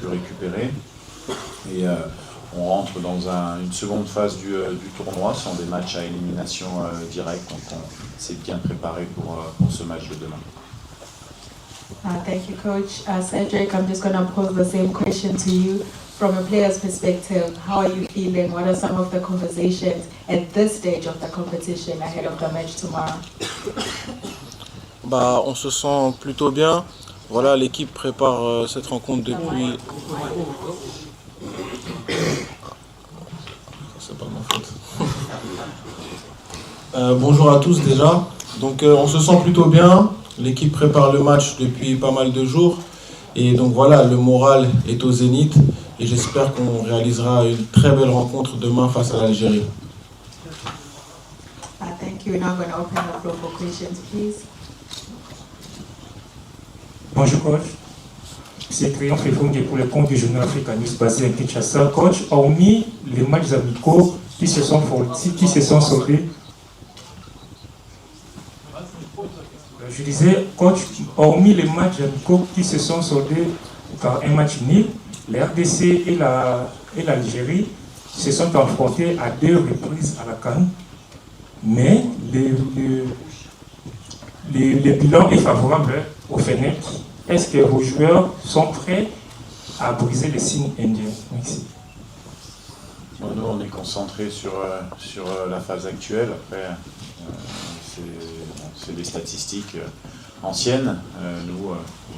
récupérer. Et on rentre dans une seconde phase du tournoi. Ce sont des matchs à élimination directe, donc on s'est bien préparé pour ce match de demain. Thank you, Coach. Cedric, I'm just going to pose the same question to you. From a player's perspective, how are you feeling? What are some of the conversations at this stage of the competition ahead of the match tomorrow? On se sent plutôt bien. Voilà, l'équipe prépare cette rencontre depuis... C'est pas ma faute. Bonjour à tous déjà. Donc on se sent plutôt bien. L'équipe prépare le match depuis pas mal de jours. Et donc voilà, le moral est au zénith. Et j'espère qu'on réalisera une très belle rencontre demain face à l'Algérie. Thank you. Now I'm going to open the floor for questions, please. Bonjour coach, c'est Triomphe Efongue pour le compte du journal Africa News basé à Kinshasa. Coach, hormis les matchs amicaux qui se sont soldés, je disais, coach, hormis les matchs amicaux qui se sont soldés par un match nul, les RDC et l'Algérie se sont affrontés à 2 reprises à la CAN, mais le bilan est favorable au Fennec. Est-ce que vos joueurs sont prêts à briser les signes indiens? Merci. Nous, on est concentré sur la phase actuelle. Après, c'est des statistiques anciennes. Nous,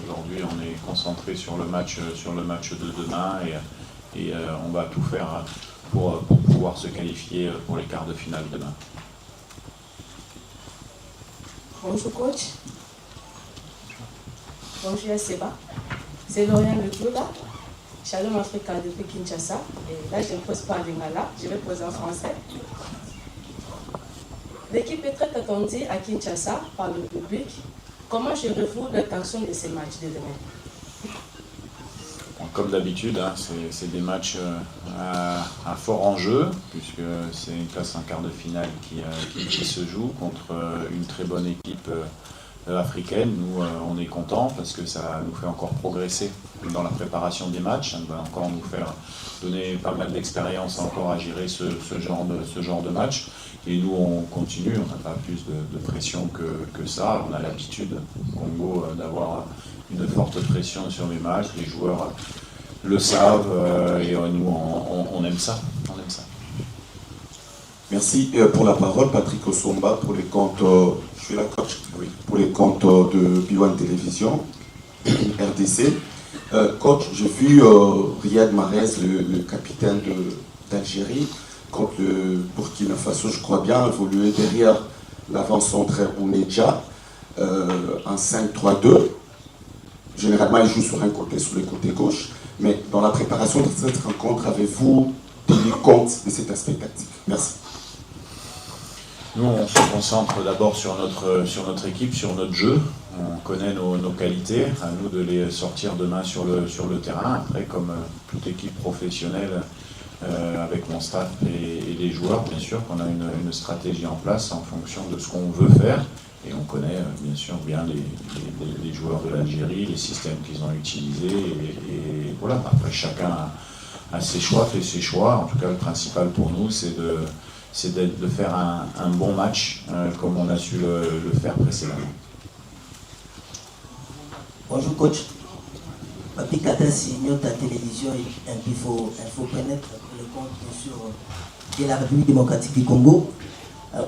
aujourd'hui, on est concentré sur le match de demain et on va tout faire pour pouvoir se qualifier pour les quarts de finale demain. Bonjour coach. Bonjour Seba. C'est Lauriane Le Tour là. Shalom Africa depuis Kinshasa. Et là, je ne pose pas en lingala, je vais poser en français. L'équipe est très attendue à Kinshasa par le public. Comment gérez-vous l'attention de ces matchs de demain? Comme d'habitude, hein, c'est des matchs à fort enjeu, puisque c'est une place en quart de finale qui se joue contre une très bonne équipe africaine. Nous, on est contents parce que ça nous fait encore progresser dans la préparation des matchs. Ça va encore nous faire donner pas mal d'expérience encore à gérer ce genre de match. Et nous, on continue, on n'a pas plus de pression que ça. On a l'habitude au Congo d'avoir une forte pression sur les matchs. Les joueurs le savent et nous, on aime ça. On aime ça. Merci pour la parole, Patrick Osomba, pour les comptes, je suis la coach, oui, pour les comptes de B1 Télévision, RDC. Coach, j'ai vu Riyad Mahrez, le capitaine d'Algérie, contre le Burkina Faso, je crois bien, évoluer derrière l'avant-centre Ouneja, en 5-3-2. Généralement, il joue sur un côté, sur le côté gauche. Mais dans la préparation de cette rencontre, avez-vous tenu compte de cet aspect tactique? Merci. Nous, on se concentre d'abord sur notre équipe, sur notre jeu. On connaît nos qualités, à nous de les sortir demain sur le terrain. Après, comme toute équipe professionnelle, avec mon staff et les joueurs, bien sûr qu'on a une stratégie en place en fonction de ce qu'on veut faire. Et on connaît bien sûr bien les joueurs de l'Algérie, les systèmes qu'ils ont utilisés. Et voilà, après chacun a ses choix, fait ses choix. En tout cas, le principal pour nous, c'est de faire un bon match comme on a su le faire précédemment. Bonjour coach. Papi Katassi, Nyota Télévision et Info Planète, le compte bien sûr de la République démocratique du Congo.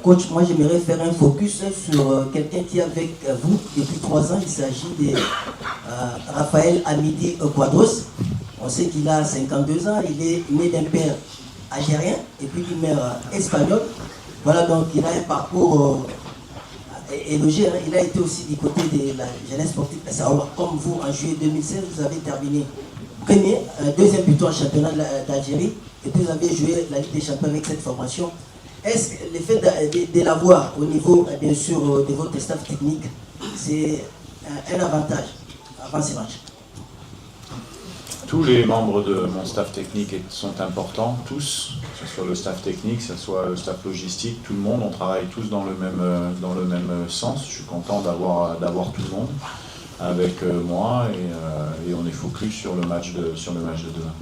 Coach, moi j'aimerais faire un focus sur quelqu'un qui est avec vous depuis 3 ans. Il s'agit de Raphaël Amidi Quadros. On sait qu'il a 52 ans, il est né d'un père algérien et puis d'une mère espagnole. Voilà, donc il a un parcours élogieux. Il a été aussi du côté de la jeunesse sportive. Comme vous, en juillet 2016, vous avez terminé premier, deuxième plutôt en championnat d'Algérie, et puis vous avez joué la Ligue des Champions avec cette formation. Est-ce que le fait de l'avoir au niveau, bien sûr, de votre staff technique, c'est un avantage avant ces matchs? Tous les membres de mon staff technique sont importants, tous, que ce soit le staff technique, que ce soit le staff logistique, tout le monde, on travaille tous dans le même sens. Je suis content d'avoir tout le monde. avec moi et on est focus sur le match de demain.